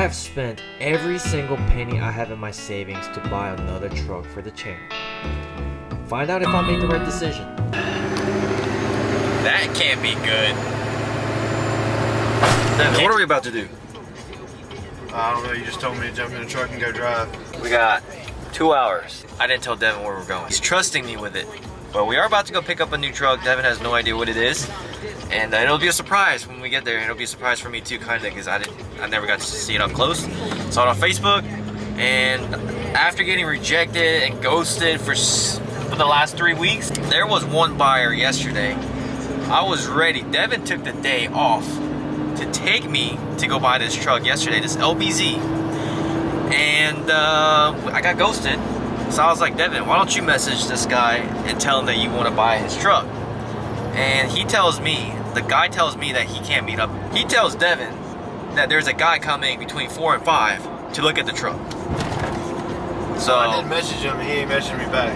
have spent every single penny I have in my savings to buy another truck for the channel. Find out if I made the right decision. That can't be good. What are we about to do? I don't know, you just told me to jump in the truck and go drive. We got 2 hours. I didn't tell Devin where we're going. He's trusting me with it. But we are about to go pick up a new truck. Devin has no idea what it is. And it'll be a surprise when we get there. It'll be a surprise for me too, kinda, because I never got to see it up close. Saw it on Facebook, and after getting rejected and ghosted for the last 3 weeks, there was one buyer yesterday. I was ready. Devin took the day off to take me to go buy this truck yesterday, this LBZ. And I got ghosted. So I was like, Devin, why don't you message this guy and tell him that you want to buy his truck? And he tells me, the guy tells me that he can't meet up. He tells Devin that there's a guy coming between 4 and 5 to look at the truck. So I did message him, he ain't messaged me back.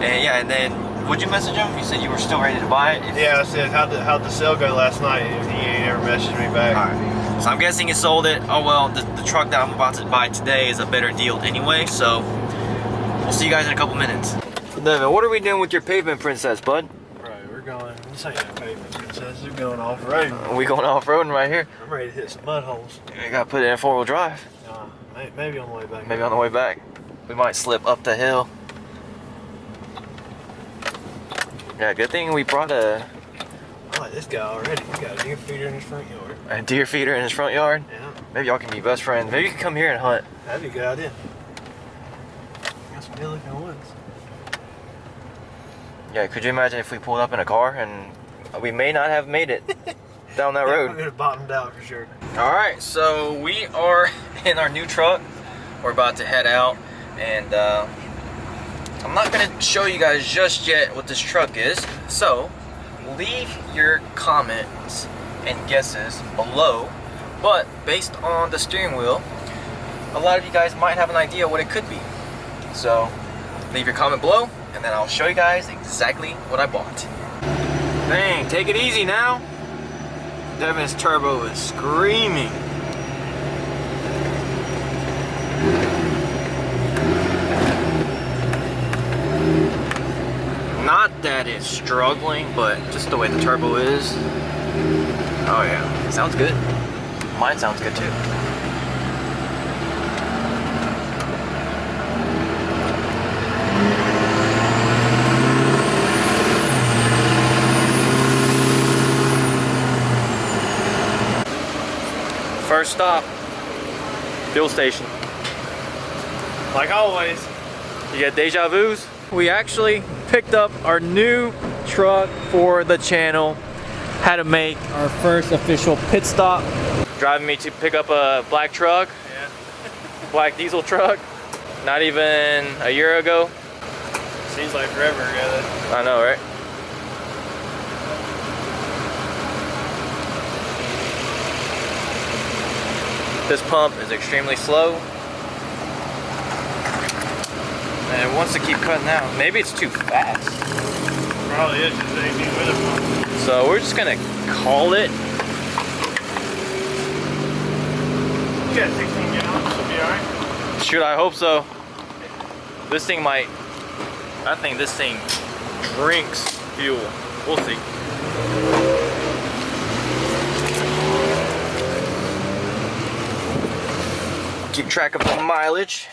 And yeah, and then, would you message him? You said you were still ready to buy it? Yeah, I said, how'd the sale go last night? And he ain't ever messaged me back. Alright, so I'm guessing he sold it. Oh well, the truck that I'm about to buy today is a better deal anyway, so we'll see you guys in a couple minutes. Devin, what are we doing with your pavement princess, bud? Right, we're going, this ain't no pavement princess, we're going off-road. We going off-roading right here. I'm ready to hit some mud holes. We gotta put it in 4-wheel drive. Maybe on the way back. Maybe on the way back. We might slip up the hill. Yeah, good thing we brought I like this guy already. He got a deer feeder in his front yard. a deer feeder in his front yard. Yeah. Maybe y'all can be best friends. Maybe you can come here and hunt. That'd be a good idea. Got some good looking woods. Yeah, could you imagine if we pulled up in a car and we may not have made it down that We road? could have bottomed out for sure. Alright, so we are in our new truck. We're about to head out, and I'm not going to show you guys just yet what this truck is. So, leave your comments and guesses below. But based on the steering wheel, a lot of you guys might have an idea what it could be. So, leave your comment below, and then I'll show you guys exactly what I bought. Dang, take it easy now. Devin's turbo is screaming. Not that it's struggling, but just the way the turbo is. Oh yeah, sounds good. Mine sounds good too. First stop, fuel station. Like always. You get deja vus? We actually picked up our new truck for the channel. Had to make our first official pit stop. Driving me to pick up a black truck. Yeah. Black diesel truck. Not even a year ago. Seems like forever ago though. I know, right? This pump is extremely slow. And it wants to keep cutting out. Maybe it's too fast. Probably is, just anything with a pump. So we're just gonna call it. You got 16 gallons, should be alright. Shoot, I hope so. This thing might, I think this thing drinks fuel. We'll see. Keep track of the mileage.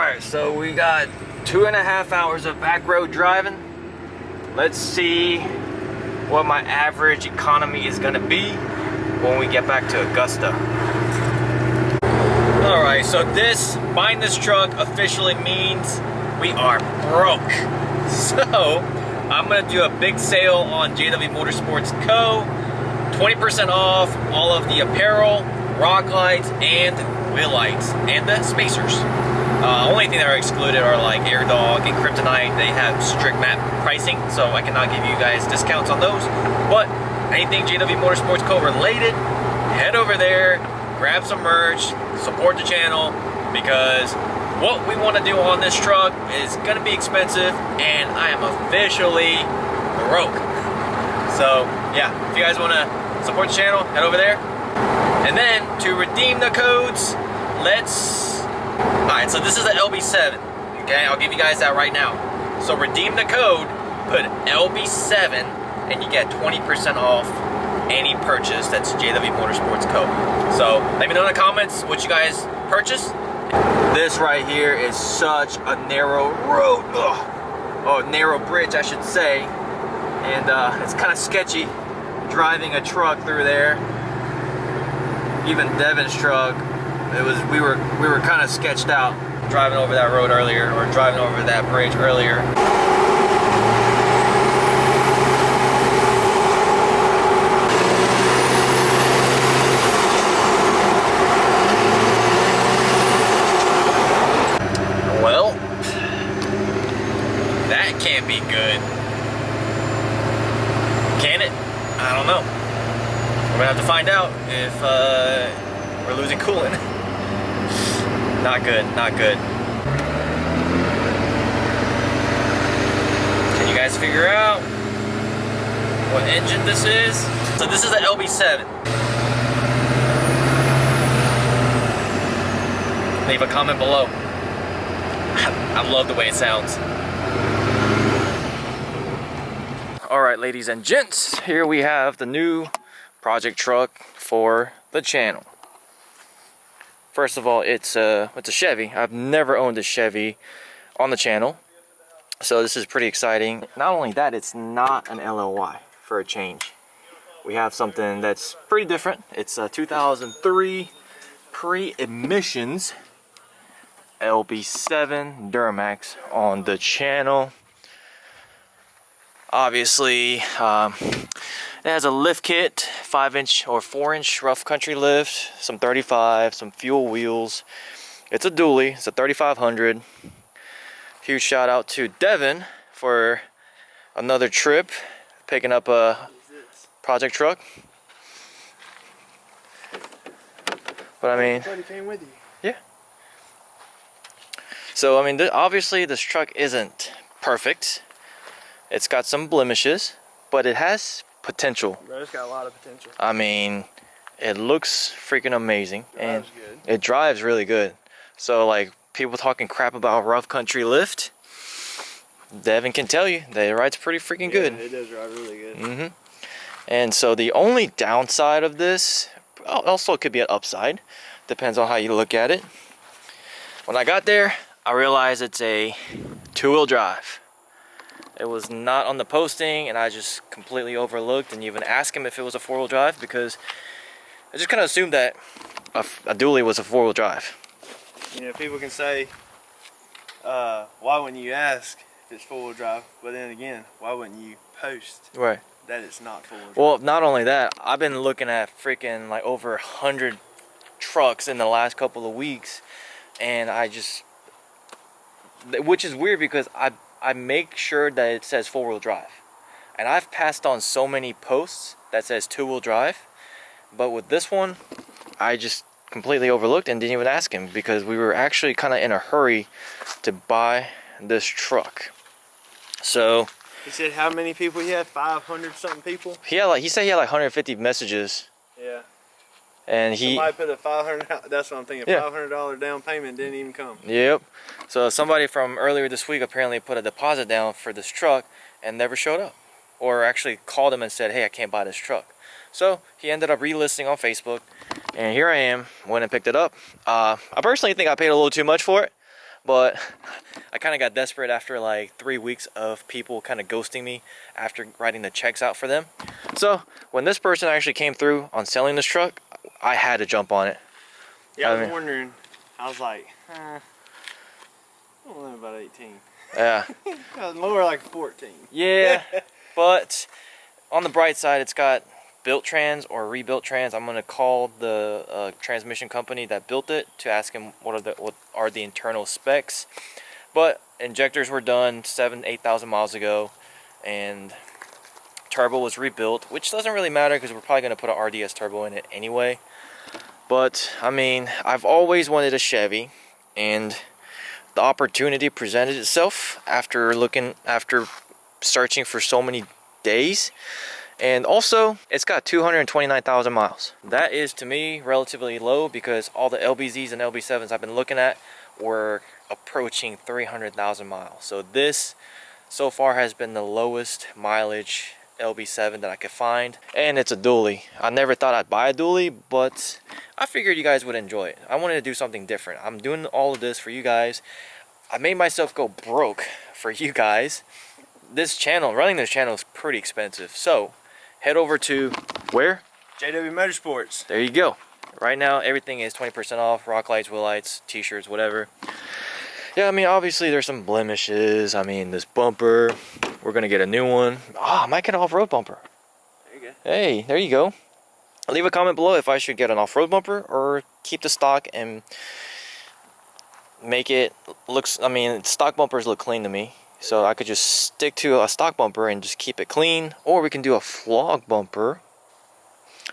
Alright, so we got 2.5 hours of back road driving. Let's see what my average economy is gonna be when we get back to Augusta. Alright, so buying this truck officially means we are broke. So, I'm gonna do a big sale on JW Motorsports Co. 20% off all of the apparel, rock lights, and wheel lights, and the spacers. Only thing that are excluded are like AirDog and Kryptonite. They have strict map pricing, so I cannot give you guys discounts on those. But anything JW Motorsports Co. related, head over there, grab some merch, support the channel, because what we want to do on this truck is going to be expensive, and I am officially broke. So yeah, if you guys want to support the channel, head over there. And then to redeem the codes, alright, so this is the LB7. Okay, I'll give you guys that right now. So redeem the code, put LB7, and you get 20% off any purchase that's JW Motorsports code. So let me know in the comments what you guys purchased. This right here is such a narrow road. Oh, narrow bridge, I should say. And it's kind of sketchy driving a truck through there. Even Devin's truck, we were kind of sketched out driving over that road earlier, or driving over that bridge earlier. Well, that can't be good. Can it? I don't know. We're gonna have to find out if we're losing coolant. Not good, not good. Can you guys figure out what engine this is? So this is the LB7. Leave a comment below. I love the way it sounds. Alright, ladies and gents, here we have the new project truck for the channel. First of all, it's a Chevy. I've never owned a Chevy on the channel, so this is pretty exciting. Not only that, it's not an LLY for a change. We have something that's pretty different. It's a 2003 pre-emissions LB7 Duramax on the channel. Obviously, it has a lift kit, 5-inch or 4-inch rough country lift, some 35, some fuel wheels. It's a dually, it's a 3500. Huge shout out to Devin for another trip, picking up a project truck. But I mean, came with you. yeah. So I mean, obviously this truck isn't perfect. It's got some blemishes, but it has potential. Bro, it's got a lot of potential. I mean, it looks freaking amazing, and Drives good. it drives really good. So like people talking crap about rough country lift, Devin can tell you that it rides pretty freaking good. It does drive really good. Mm-hmm. And so the only downside of this, also it could be an upside, depends on how you look at it. When I got there, I realized it's a 2-wheel drive. It was not on the posting, and I just completely overlooked and even asked him if it was a 4-wheel drive, because I just kind of assumed that a dually was a 4-wheel drive. You know, people can say, why wouldn't you ask if it's 4-wheel drive? But then again, why wouldn't you post Right. that it's not 4-wheel drive? Well, not only that, I've been looking at freaking like over 100 trucks in the last couple of weeks, and I just, which is weird because I make sure that it says 4-wheel drive, and I've passed on so many posts that says 2-wheel drive, but with this one I just completely overlooked and didn't even ask him, because we were actually kind of in a hurry to buy this truck. So He said how many people he had? 500 something people? he said he had like 150 messages, Yeah. and he Somebody put a $500, that's what I'm thinking, Yeah. $500 down payment, didn't even come. Yep. So somebody from earlier this week apparently put a deposit down for this truck and never showed up, or actually called him and said, hey, I can't buy this truck. So he ended up relisting on Facebook, and here I am, went and picked it up. I personally think I paid a little too much for it, but I kind of got desperate after like 3 weeks of people kind of ghosting me after writing the checks out for them. So when this person actually came through on selling this truck, I had to jump on it. Yeah, I was mean- wondering, I was like, I don't know about 18. Yeah. I was more like 14. Yeah, but on the bright side, it's got built trans or rebuilt trans. I'm gonna call the transmission company that built it to ask him what are the internal specs. But injectors were done 8,000 miles ago, and turbo was rebuilt, which doesn't really matter because we're probably gonna put an RDS turbo in it anyway. But I mean, I've always wanted a Chevy, and the opportunity presented itself after searching for so many days. And also, it's got 229,000 miles. That is, to me, relatively low because all the LBZs and LB7s I've been looking at were approaching 300,000 miles. So this, so far, has been the lowest mileage LB7 that I could find. And it's a dually. I never thought I'd buy a dually, but I figured you guys would enjoy it. I wanted to do something different. I'm doing all of this for you guys. I made myself go broke for you guys. This channel, running this channel is pretty expensive. So, head over to where? JW Motorsports. There you go. Right now, everything is 20% off. Rock lights, wheel lights, t-shirts, whatever. Yeah, I mean, obviously there's some blemishes. I mean, this bumper, we're gonna get a new one. Ah, I might get an off-road bumper. There you go. Hey, there you go. Leave a comment below if I should get an off-road bumper or keep the stock and make it looks. I mean, stock bumpers look clean to me. So I could just stick to a stock bumper and just keep it clean. Or we can do a flog bumper.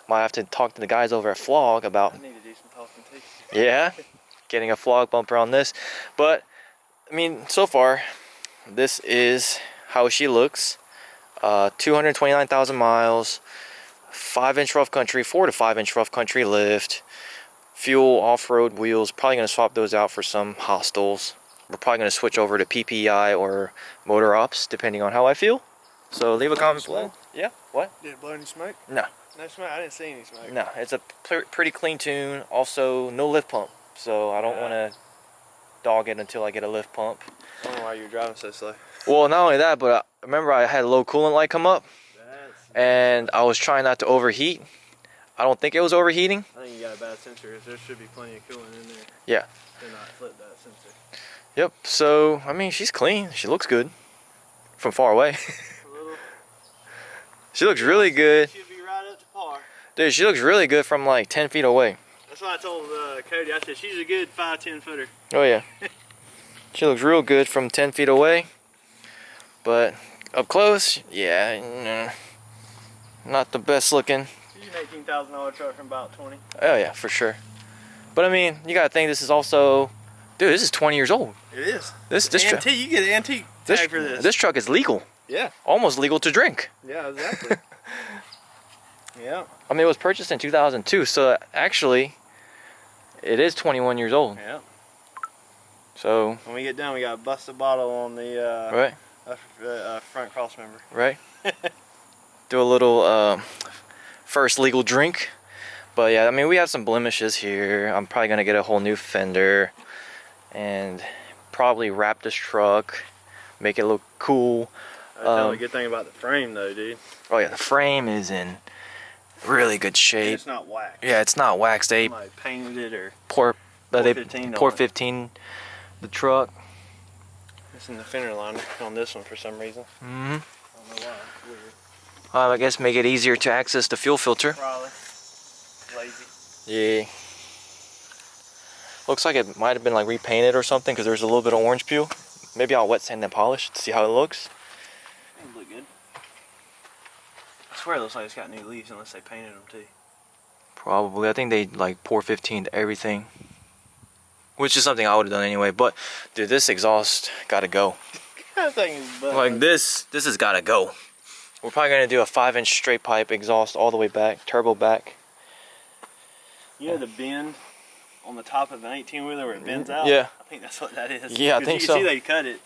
Might have to talk to the guys over at Flog about... I need to do some talking too. Yeah, getting a flog bumper on this. But, I mean, so far, this is how she looks. 229,000 miles. 5-inch rough country, 4 to 5-inch rough country lift. Fuel, off-road wheels. Probably going to swap those out for some Hostiles. We're probably going to switch over to PPI or Motor Ops, depending on how I feel. So leave a comment below. Yeah, what? Did it blow any smoke? No. No smoke? I didn't see any smoke. No, it's a pretty clean tune. Also, no lift pump. So I don't want to dog it until I get a lift pump. I don't know why you were driving so slow. Well, not only that, but remember I had a low coolant light come up. And I was trying not to overheat. I don't think it was overheating. I think you got a bad sensor. There should be plenty of coolant in there. Yeah. Do not flip that sensor. Yep, so, I mean, she's clean. She looks good from far away. She looks really good. She'll be right up to par. Dude, she looks really good from like 10 feet away. That's why I told Cody, I said, she's a good 5'10" footer. Oh, yeah. She looks real good from 10 feet away. But up close, yeah, not the best looking. She's an $18,000 truck from about 20. Oh, yeah, for sure. But I mean, you gotta think this is also... Dude, this is 20 years old. It is. This truck. You get an antique tag for this. This truck is legal. Yeah. Almost legal to drink. Yeah, exactly. Yeah. I mean, it was purchased in 2002, so actually, it is 21 years old. Yeah. So. When we get done, we got to bust a bottle on the right. Front cross member. Right. Do a little first legal drink. But yeah, I mean, we have some blemishes here. I'm probably gonna get a whole new fender. And probably wrap this truck, make it look cool. That's the only good thing about the frame, though, dude. Oh yeah, the frame is in really good shape. It's not waxed. Yeah, it's not waxed. They Somebody painted it or pour 15 the truck. It's in the fender liner on this one for some reason. Mm-hmm. I don't know why. It's weird. I guess make it easier to access the fuel filter. Probably. Lazy. Yeah. Looks like it might have been like repainted or something because there's a little bit of orange peel. Maybe I'll wet sand and polish to see how it looks. It'll look good. I swear it looks like it's got new leaves unless they painted them too. Probably. I think they like pour 15 to everything. Which is something I would have done anyway. But dude, this exhaust gotta go. That thing is butt. Like this has gotta go. We're probably gonna do a 5-inch straight pipe exhaust all the way back, turbo back. You know the bend on the top of an 18-wheeler where it bends out? Yeah. I think that's what that is. Yeah, I think so. You can see they cut it.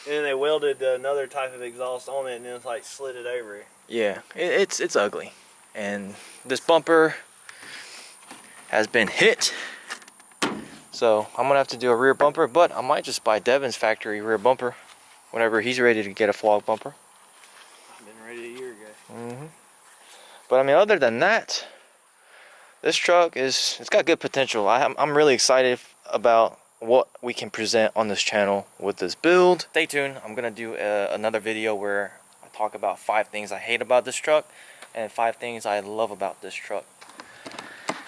And then they welded another type of exhaust on it and then it's like slid it over. Yeah, it's ugly. And this bumper has been hit. So I'm gonna have to do a rear bumper, but I might just buy Devin's factory rear bumper whenever he's ready to get a flog bumper. I've been ready a year ago. But I mean, other than that, this truck it's got good potential. I'm really excited about what we can present on this channel with this build. Stay tuned. I'm gonna do another video where I talk about 5 things I hate about this truck and 5 things I love about this truck.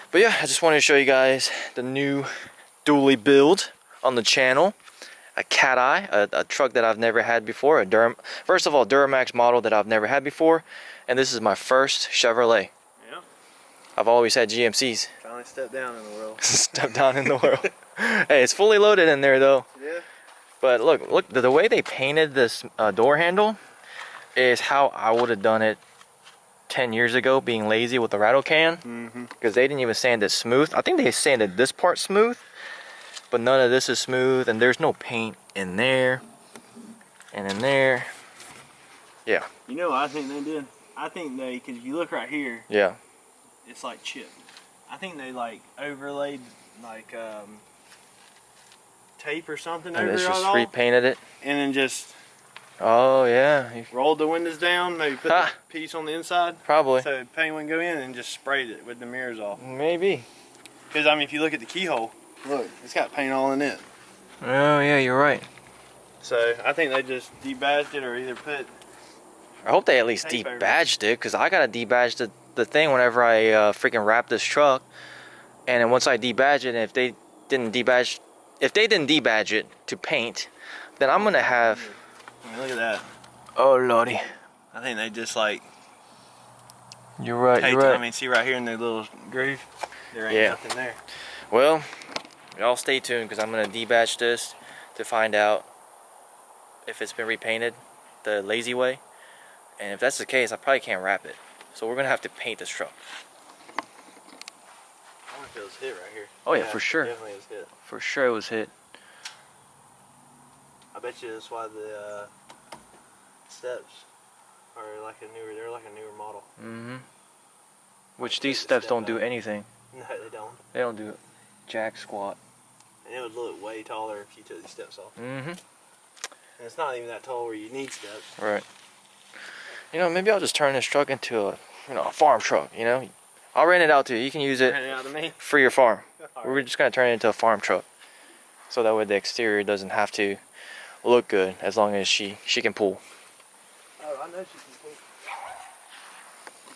But yeah, I just wanted to show you guys the new dually build on the channel. A cateye, a truck that I've never had before. First of all, Duramax model that I've never had before, and this is my first Chevrolet. Yeah. I've always had GMCs. Finally stepped down in the world. Step down in the world. Hey, it's fully loaded in there though. Yeah. But look, the way they painted this door handle, is how I would have done it 10 years ago, being lazy with the rattle can. Because they didn't even sand it smooth. I think they sanded this part smooth, but none of this is smooth, and there's no paint in there and in there. Yeah. You know what I think they did? I think they, because if you look right here, Yeah. it's like chipped. I think they like overlaid like tape or something And over it's it just all, repainted it. and then just Oh yeah. rolled the windows down, maybe put the piece on the inside, Probably. so paint wouldn't go in, and just sprayed it with the mirrors off. Maybe. Because I mean, if you look at the keyhole, look, it's got paint all in it. Oh yeah, you're right. So I think they just debadged it, or either put. I hope they at least Tape over it. debadged it, because I gotta debadge the thing whenever I freaking wrap this truck. And then once I debadge it, and if they didn't debadge it to paint, then I'm gonna have. I mean, look at that. Oh lordy. I think they just like You're right. taped You're it. right. I mean, see right here in the little groove, there ain't Yeah. nothing there. Well, y'all stay tuned, because I'm gonna debadge this to find out if it's been repainted the lazy way. And if that's the case, I probably can't wrap it. So we're gonna have to paint this truck. I wonder if it was hit right here. Oh yeah, for sure. Definitely was hit. For sure it was hit. I bet you that's why the steps are like they're like a newer model. Mm-hmm. Which these steps don't do anything. No, they don't. They don't do jack squat. And it would look way taller if you took these steps off. Mm-hmm. And it's not even that tall where you need steps. Right. You know, maybe I'll just turn this truck into a farm truck, you know? I'll rent it out to you. You can use it Rent it out to me. for your farm. All We're right. just gonna turn it into a farm truck. So that way the exterior doesn't have to look good, as long as she can pull. Oh, I know she can pull.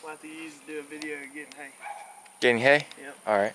We'll have to do a video of getting hay. Getting hay? Yep. Alright.